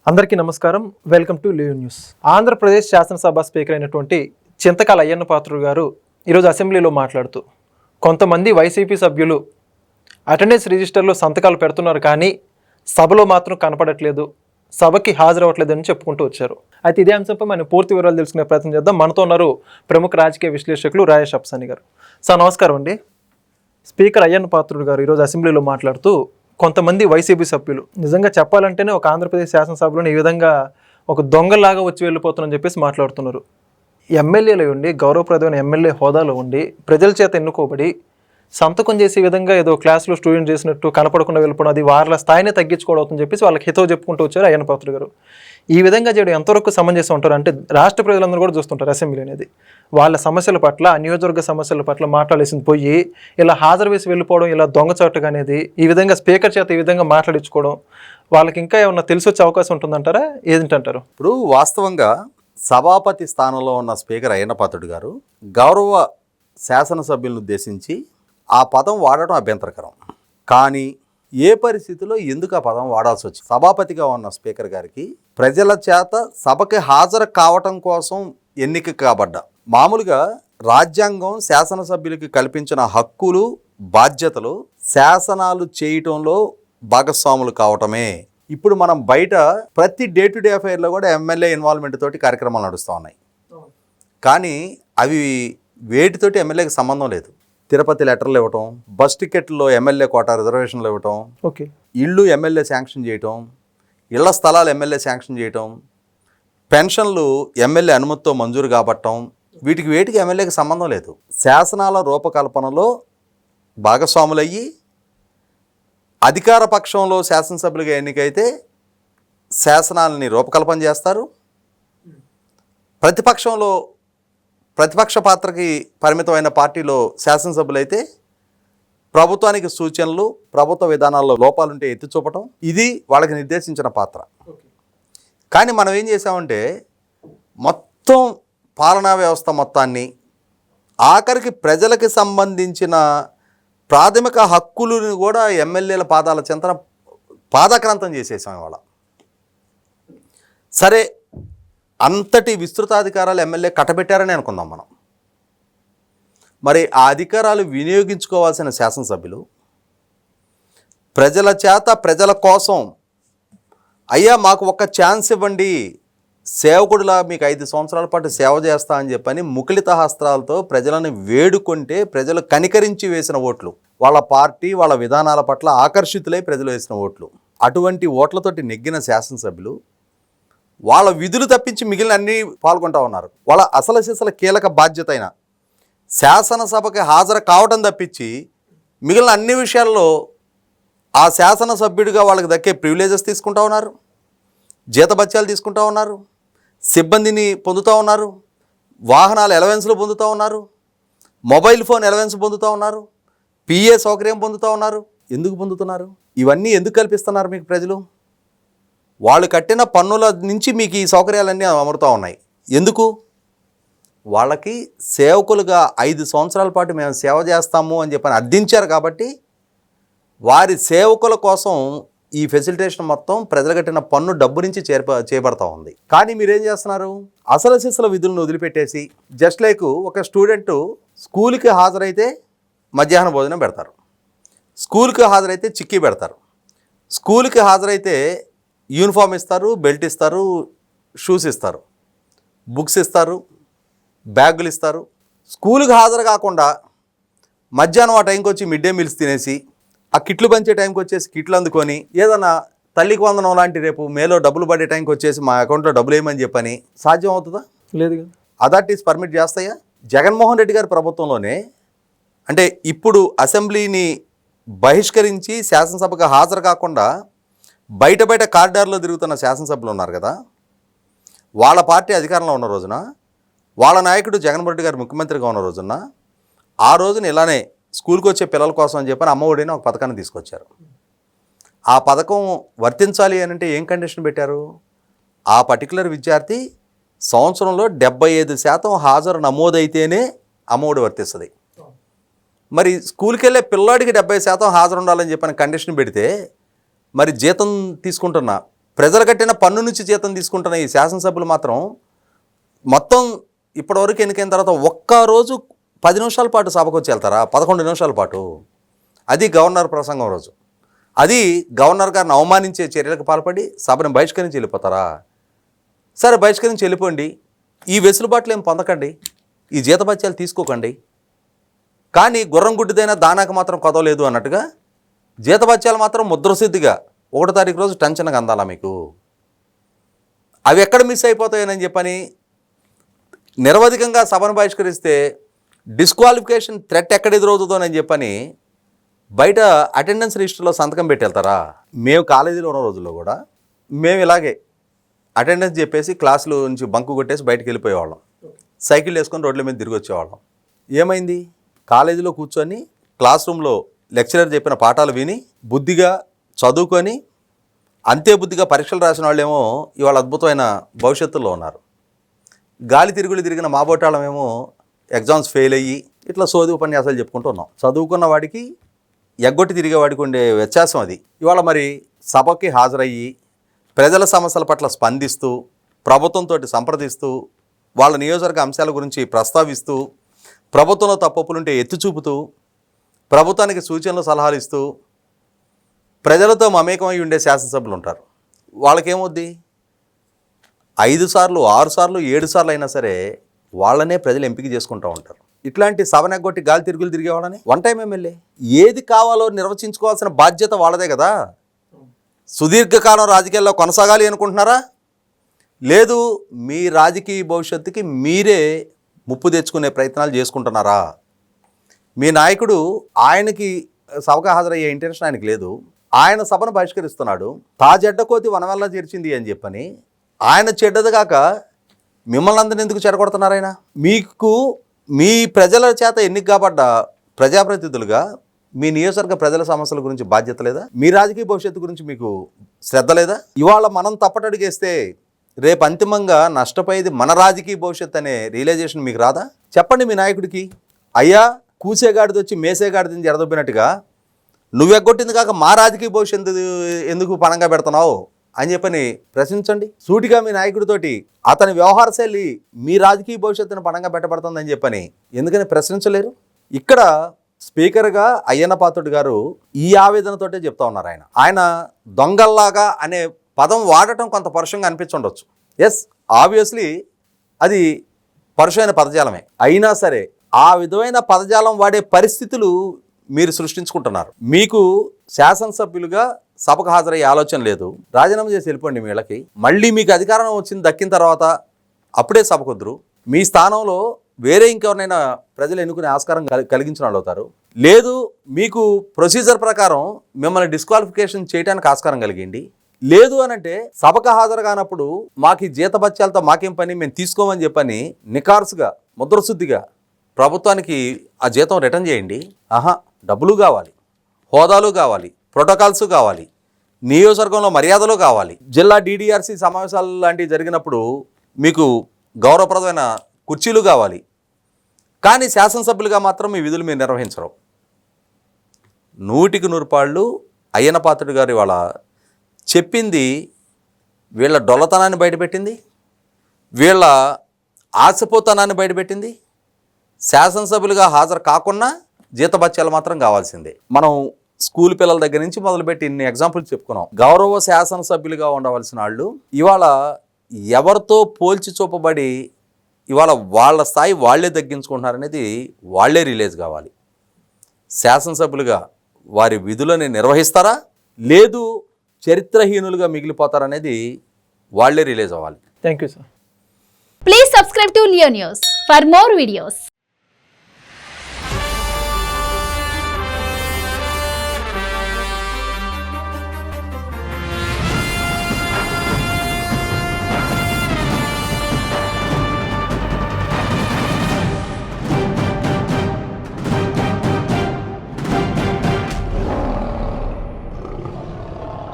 అందరికీ నమస్కారం. Welcome to live news. Andhra Pradesh శాసనసభ స్పీకర్ అయినటువంటి చింతకాల అయ్యన్న పాత్రుడు గారు ఈరోజు అసెంబ్లీలో మాట్లాడుతూ కొంతమంది వైసీపీ సభ్యులు అటెండెన్స్ రిజిస్టర్లో సంతకాలు పెడుతున్నారు కానీ సభలో మాత్రం కనపడట్లేదు, సభకి హాజరవ్వట్లేదని చెప్పుకుంటూ వచ్చారు. అయితే ఇదే అంశంపై మనం పూర్తి వివరాలు తెలుసుకునే ప్రయత్నం చేద్దాం. మనతో ఉన్నారు ప్రముఖ రాజకీయ విశ్లేషకులు రాజేష్ అప్సాని గారు. సార్ నమస్కారం అండి. స్పీకర్ అయ్యన్న పాత్రుడు గారు ఈరోజు అసెంబ్లీలో మాట్లాడుతూ కొంతమంది వైసీపీ సభ్యులు నిజంగా చెప్పాలంటేనే ఒక ఆంధ్రప్రదేశ్ శాసనసభలోని ఈ విధంగా ఒక దొంగలాగా వచ్చి వెళ్ళిపోతున్నారని చెప్పేసి మాట్లాడుతున్నారు. ఎమ్మెల్యేలు ఉండి, గౌరవప్రదమైన ఎమ్మెల్యే హోదాలో ఉండి, ప్రజల చేత ఎన్నుకోబడి సంతకం చేసే విధంగా ఏదో క్లాసులో స్టూడెంట్ చేసినట్టు కనపడకుండా వెళ్ళిపోవడం, అది వాళ్ళ స్థాయిని తగ్గించుకోవడం అవుతుందని చెప్పేసి వాళ్ళకి హితవు చెప్పుకుంటూ వచ్చారు అయ్యన్న పాత్రుడు గారు. ఈ విధంగా చేయడం ఎంతవరకు సమంజసం ఉంటారు? అంటే రాష్ట్ర ప్రజలందరూ కూడా చూస్తుంటారు అసెంబ్లీ అనేది. వాళ్ళ సమస్యల పట్ల, నియోజకవర్గ సమస్యల పట్ల మాట్లాడేసింది పోయి ఇలా హాజరు వేసి వెళ్ళిపోవడం, ఇలా దొంగచాటుగా అనేది ఈ విధంగా స్పీకర్ చేత ఈ విధంగా మాట్లాడించుకోవడం వాళ్ళకి ఇంకా ఏమన్నా తెలిసి వచ్చే అవకాశం ఉంటుందంటారా? ఏంటంటారు? ఇప్పుడు వాస్తవంగా సభాపతి స్థానంలో ఉన్న స్పీకర్ అయ్యన్న పాత్రుడు గారు గౌరవ శాసనసభ్యులను ఉద్దేశించి ఆ పదం వాడటం అభ్యంతరకరం. కానీ ఏ పరిస్థితిలో ఎందుకు ఆ పదం వాడాల్సి వచ్చింది? సభాపతిగా ఉన్న స్పీకర్ గారికి ప్రజల చేత సభకి హాజరు కావటం కోసం ఎన్నిక కాబడ్డ, మామూలుగా రాజ్యాంగం శాసనసభ్యులకి కల్పించిన హక్కులు, బాధ్యతలు శాసనాలు చేయటంలో భాగస్వాములు కావటమే. ఇప్పుడు మనం బయట ప్రతి డే టు డే అఫైర్లో కూడా ఎమ్మెల్యే ఇన్వాల్వ్మెంట్ తోటి కార్యక్రమాలు నడుస్తూ ఉన్నాయి. కానీ అవి వేటితోటి ఎమ్మెల్యేకి సంబంధం లేదు. తిరుపతి లెటర్లు ఇవ్వటం, బస్ టికెట్లో ఎమ్మెల్యే కోటా రిజర్వేషన్లు ఇవ్వటం, ఇళ్ళు ఎమ్మెల్యే శాంక్షన్ చేయటం, ఇళ్ల స్థలాలు ఎమ్మెల్యే శాంక్షన్ చేయటం, పెన్షన్లు ఎమ్మెల్యే అనుమతితో మంజూరు కాబట్టం, వేటికి ఎమ్మెల్యేకి సంబంధం లేదు. శాసనాల రూపకల్పనలో భాగస్వాములయ్యి అధికార పక్షంలో శాసనసభ్యులుగా ఎన్నికైతే శాసనాలని రూపకల్పన చేస్తారు. ప్రతిపక్ష పాత్రకి పరిమితమైన పార్టీలో శాసనసభ్యులైతే ప్రభుత్వానికి సూచనలు, ప్రభుత్వ విధానాల్లో లోపాలుంటే ఎత్తి చూపటం, ఇది వాళ్ళకి నిర్దేశించిన పాత్ర. కానీ మనం ఏం చేసామంటే మొత్తం పాలనా వ్యవస్థ మొత్తాన్ని, ఆఖరికి ప్రజలకి సంబంధించిన ప్రాథమిక హక్కులను కూడా ఎమ్మెల్యేల పాదాల చెంతన పాదాక్రాంతం చేసేసాం ఇవాళ. సరే, అంతటి విస్తృతాధికారాలు ఎమ్మెల్యే కట్టబెట్టారని అనుకుందాం మనం. మరి ఆ అధికారాలు వినియోగించుకోవాల్సిన శాసనసభ్యులు ప్రజల చేత, ప్రజల కోసం, అయ్యా మాకు ఒక్క ఛాన్స్ ఇవ్వండి, సేవకుడిలా మీకు 5 సంవత్సరాల పాటు సేవ చేస్తా అని చెప్పని ముకులిత హస్త్రాలతో ప్రజలను వేడుకుంటే ప్రజలు కనికరించి వేసిన ఓట్లు, వాళ్ళ పార్టీ, వాళ్ళ విధానాల పట్ల ఆకర్షితులై ప్రజలు వేసిన ఓట్లు. అటువంటి ఓట్లతోటి నెగ్గిన శాసనసభ్యులు వాళ్ళ విధులు తప్పించి మిగిలిన అన్నీ పాల్గొంటూ ఉన్నారు. వాళ్ళ అసలు కీలక బాధ్యత అయిన శాసనసభకి హాజరు కావడం తప్పించి మిగిలిన అన్ని విషయాల్లో ఆ శాసనసభ్యుడిగా వాళ్ళకి దక్కే ప్రివిలేజెస్ తీసుకుంటూ ఉన్నారు, జీతభత్యాలు తీసుకుంటూ ఉన్నారు, సిబ్బందిని పొందుతూ ఉన్నారు, వాహనాల అలవెన్స్లు పొందుతూ ఉన్నారు, మొబైల్ ఫోన్ అలవెన్స్ పొందుతూ ఉన్నారు, పిఏ సౌకర్యం పొందుతూ ఉన్నారు. ఎందుకు పొందుతున్నారు? ఇవన్నీ ఎందుకు కల్పిస్తున్నారు మీకు ప్రజలు? వాళ్ళు కట్టిన పన్నుల నుంచి మీకు ఈ సౌకర్యాలన్నీ అమరుతూ ఉన్నాయి. ఎందుకు? వాళ్ళకి సేవకులుగా 5 సంవత్సరాల పాటు మేము సేవ చేస్తాము అని చెప్పని అర్థించారు కాబట్టి వారి సేవకుల కోసం ఈ ఫెసిలిటేషన్ మొత్తం ప్రజలు కట్టిన పన్ను డబ్బు నుంచి చేపడతా ఉంది. కానీ మీరేం చేస్తున్నారు? అసలు విధులను వదిలిపెట్టేసి, జస్ట్ లైక్ ఒక స్టూడెంట్ స్కూల్కి హాజరైతే మధ్యాహ్న భోజనం పెడతారు, స్కూల్కి హాజరైతే చిక్కీ పెడతారు, స్కూల్కి హాజరైతే యూనిఫామ్ ఇస్తారు, బెల్ట్ ఇస్తారు, షూస్ ఇస్తారు, బుక్స్ ఇస్తారు, బ్యాగులు ఇస్తారు. స్కూల్కి హాజరు కాకుండా మధ్యాహ్నం ఆ టైంకి వచ్చి మిడ్ డే మీల్స్ తినేసి, ఆ కిట్లు పంచే టైంకి వచ్చేసి కిట్లు అందుకొని, ఏదన్నా తల్లికి వందనం లాంటి రేపు మేలో డబ్బులు పడే టైంకి వచ్చేసి మా అకౌంట్లో డబ్బులు వేయమని చెప్పని సాధ్యం అవుతుందా? లేదు. అథారిటీస్ పర్మిట్ చేస్తాయా? జగన్మోహన్ రెడ్డి గారి ప్రభుత్వంలోనే, అంటే ఇప్పుడు అసెంబ్లీని బహిష్కరించి శాసనసభకు హాజరు కాకుండా బయట కారిడార్లో తిరుగుతున్న శాసనసభ్యులు ఉన్నారు కదా, వాళ్ళ పార్టీ అధికారంలో ఉన్న రోజున, వాళ్ళ నాయకుడు జగన్మోహన్ రెడ్డి గారు ముఖ్యమంత్రిగా ఉన్న రోజున, ఆ రోజున ఇలానే స్కూల్కి వచ్చే పిల్లల కోసం అని చెప్పని అమ్మఒడిని ఒక పథకాన్ని తీసుకొచ్చారు. ఆ పథకం వర్తించాలి అని అంటే ఏం కండిషన్ పెట్టారు? ఆ పర్టికులర్ విద్యార్థి సంవత్సరంలో 75% హాజరు నమోదైతేనే అమ్మఒడి వర్తిస్తుంది. మరి స్కూల్కి వెళ్ళే పిల్లాడికి 70% హాజరు ఉండాలని చెప్పని కండిషన్ పెడితే, మరి జీతం తీసుకుంటున్న ప్రజలు కట్టిన పన్ను నుంచి జీతం తీసుకుంటున్న ఈ శాసనసభ్యులు మాత్రం మొత్తం ఇప్పటివరకు ఎన్నికైన తర్వాత ఒక్కరోజు 10 నిమిషాల పాటు సభకు వచ్చి వెళ్తారా? 11 నిమిషాల పాటు. అది గవర్నర్ ప్రసంగం రోజు. అది గవర్నర్ గారిని అవమానించే చర్యలకు పాల్పడి సభను బహిష్కరించి వెళ్ళిపోతారా? సరే, బహిష్కరించి వెళ్ళిపోండి. ఈ వెసులుబాట్లు ఏం పొందకండి, ఈ జీతభత్యాలు తీసుకోకండి. కానీ గుర్రం గుడ్డిదైనా దానాకు మాత్రం కొదవలేదు అన్నట్టుగా జీతభత్యాలు మాత్రం ముద్రసిద్ధిగా 1వ తారీఖు రోజు టెన్షన్గా అందాలా మీకు? అవి ఎక్కడ మిస్ అయిపోతాయని చెప్పని నిరవధికంగా సభను బహిష్కరిస్తే డిస్క్వాలిఫికేషన్ థ్రెట్ ఎక్కడ ఎదురవుతుందోనని చెప్పని బయట అటెండెన్స్ రిజిస్టర్లో సంతకం పెట్టి వెళ్తారా? మేము కాలేజీలో ఉన్న రోజుల్లో కూడా మేము ఇలాగే అటెండెన్స్ చెప్పేసి క్లాసులో నుంచి బంకు కొట్టేసి బయటకు వెళ్ళిపోయేవాళ్ళం. సైకిల్ వేసుకొని రోడ్ల మీద తిరిగి వచ్చేవాళ్ళం. ఏమైంది? కాలేజీలో కూర్చొని క్లాస్ రూమ్లో లెక్చరర్ చెప్పిన పాఠాలు విని బుద్ధిగా చదువుకొని అంతే బుద్ధిగా పరీక్షలు రాసిన వాళ్ళేమో ఇవాళ అద్భుతమైన భవిష్యత్తులో ఉన్నారు. గాలి తిరుగులు తిరిగిన మాబోటాళమేమో ఎగ్జామ్స్ ఫెయిల్ అయ్యి ఇట్లా సోది ఉపన్యాసాలు చెప్పుకుంటూ ఉన్నాం. చదువుకున్న వాడికి ఎగ్గొట్టి తిరిగే వాడికి ఉండే వ్యత్యాసం అది. ఇవాళ మరి సభకి హాజరయ్యి ప్రజల సమస్యల పట్ల స్పందిస్తూ ప్రభుత్వంతో సంప్రదిస్తూ వాళ్ళ నియోజకవర్గ అంశాల గురించి ప్రస్తావిస్తూ ప్రభుత్వంలో తప్పులుంటే ఎత్తి చూపుతూ ప్రభుత్వానికి సూచనలు సలహాలు ఇస్తూ ప్రజలతో మమేకమై ఉండే శాసనసభ్యులు ఉంటారు. వాళ్ళకేమవుద్ది? 5 సార్లు 6 సార్లు 7 సార్లు అయినా సరే వాళ్ళనే ప్రజలు ఎంపిక చేసుకుంటూ ఉంటారు. ఇట్లాంటి సభనెగ్గొట్టి గాలి తిరుగులు తిరిగేవాళ్ళని వన్ టైం ఎమ్మెల్యే ఏది కావాలో నిర్వచించుకోవాల్సిన బాధ్యత వాళ్ళదే కదా. సుదీర్ఘకాలం రాజకీయాల్లో కొనసాగాలి అనుకుంటున్నారా? లేదు, మీ రాజకీయ భవిష్యత్తుకి మీరే ముప్పు తెచ్చుకునే ప్రయత్నాలు చేసుకుంటున్నారా? మీ నాయకుడు ఆయనకి సభకు హాజరయ్యే ఇంటెన్షన్ ఆయనకి లేదు. ఆయన సభను బహిష్కరిస్తున్నాడు. తా చెడ్డ కోతి వనవల్ల చేర్చింది అని చెప్పని ఆయన చెడ్డది కాక మిమ్మల్ని అందరిని ఎందుకు చెడగొడుతున్నారు? ఆయన మీకు మీ ప్రజల చేత ఎన్నిక కాబడ్డ ప్రజాప్రతినిధులుగా మీ నియోజకవర్గ ప్రజల సమస్యల గురించి బాధ్యత లేదా? మీ రాజకీయ భవిష్యత్తు గురించి మీకు శ్రద్ధ లేదా? ఇవాళ మనం తప్పటడుగేస్తే రేపు అంతిమంగా నష్టపోయేది మన రాజకీయ భవిష్యత్తు అనే రియలైజేషన్ మీకు రాదా? చెప్పండి మీ నాయకుడికి, అయ్యా కూసేగాడిది వచ్చి మేసేగాడిని ఎడదొబ్బినట్టుగా నువ్వెగ్గొట్టింది కాక మా రాజకీయ భవిష్యత్తు ఎందుకు పణంగా పెడుతున్నావు అని చెప్పని ప్రశ్నించండి. సూటిగా మీ నాయకుడితోటి అతని వ్యవహార శైలి మీ రాజకీయ భవిష్యత్తును పణంగా పెట్టబడుతుందని చెప్పని ఎందుకని ప్రశ్నించలేరు? ఇక్కడ స్పీకర్గా అయ్యన్న పాత్రుడు గారు ఈ ఆవేదనతోటే చెప్తా ఉన్నారు. ఆయన దొంగల్లాగా అనే పదం వాడటం కొంత పరుషంగా అనిపించుండొచ్చు. ఎస్, ఆబ్వియస్లీ అది పరుషమైన పదజాలమే. అయినా సరే ఆ విధమైన పదజాలం వాడే పరిస్థితులు మీరు సృష్టించుకుంటున్నారు. మీకు శాసనసభ్యులుగా సభకు హాజరయ్యే ఆలోచన లేదు. రాజీనామా చేసి వెళ్ళిపోండి మీ ఇళ్ళకి. మళ్ళీ మీకు అధికారం దక్కిన తర్వాత అప్పుడే సభకొద్దురు. మీ స్థానంలో వేరే ఇంకెవరినైనా ప్రజలు ఎన్నుకునే ఆస్కారం కలిగించిన వాళ్ళు అవుతారు. లేదు, మీకు ప్రొసీజర్ ప్రకారం మిమ్మల్ని డిస్క్వాలిఫికేషన్ చేయడానికి ఆస్కారం కలిగింది. లేదు అనంటే సభకు హాజరు కానప్పుడు మాకు జీతభత్యాలతో మాకేం పని, మేము తీసుకోమని చెప్పని నికార్సుగా ముద్రశుద్ధిగా ప్రభుత్వానికి ఆ జీతం రిటర్న్ చేయండి. డబ్బులు కావాలి, హోదాలు కావాలి, ప్రోటోకాల్స్ కావాలి, నియోజకవర్గంలో మర్యాదలు కావాలి. జిల్లా DDRC సమావేశాలు లాంటివి జరిగినప్పుడు మీకు గౌరవప్రదమైన కుర్చీలు కావాలి. కానీ శాసనసభ్యులుగా మాత్రం మీ విధులు మీరు నిర్వహించరు. 100కి 100 పాళ్ళు అయ్యన్న పాత్రుడు గారు ఇవాళ చెప్పింది వీళ్ళ డొల్లతనాన్ని బయటపెట్టింది, వీళ్ళ ఆశపోతనాన్ని బయటపెట్టింది. శాసనసభ్యులుగా హాజరు కాకుండా జీతభత్యాలు మాత్రం కావాల్సిందే. మనం స్కూల్ పిల్లల దగ్గర నుంచి మొదలుపెట్టి ఇన్ని ఎగ్జాంపుల్స్ చెప్పుకున్నాం. గౌరవ శాసనసభ్యులుగా ఉండవలసిన వాళ్ళు ఇవాళ ఎవరితో పోల్చి చూపబడి ఇవాళ వాళ్ళ స్థాయి వాళ్లే తగ్గించుకుంటున్నారనేది వాళ్లే రిలీజ్ కావాలి. శాసనసభ్యులుగా వారి విధులని నిర్వహిస్తారా, లేదు చరిత్రహీనులుగా మిగిలిపోతారనేది వాళ్లే రిలీజ్ అవ్వాలి. Thank you sir. Please subscribe to Leo News for more videos.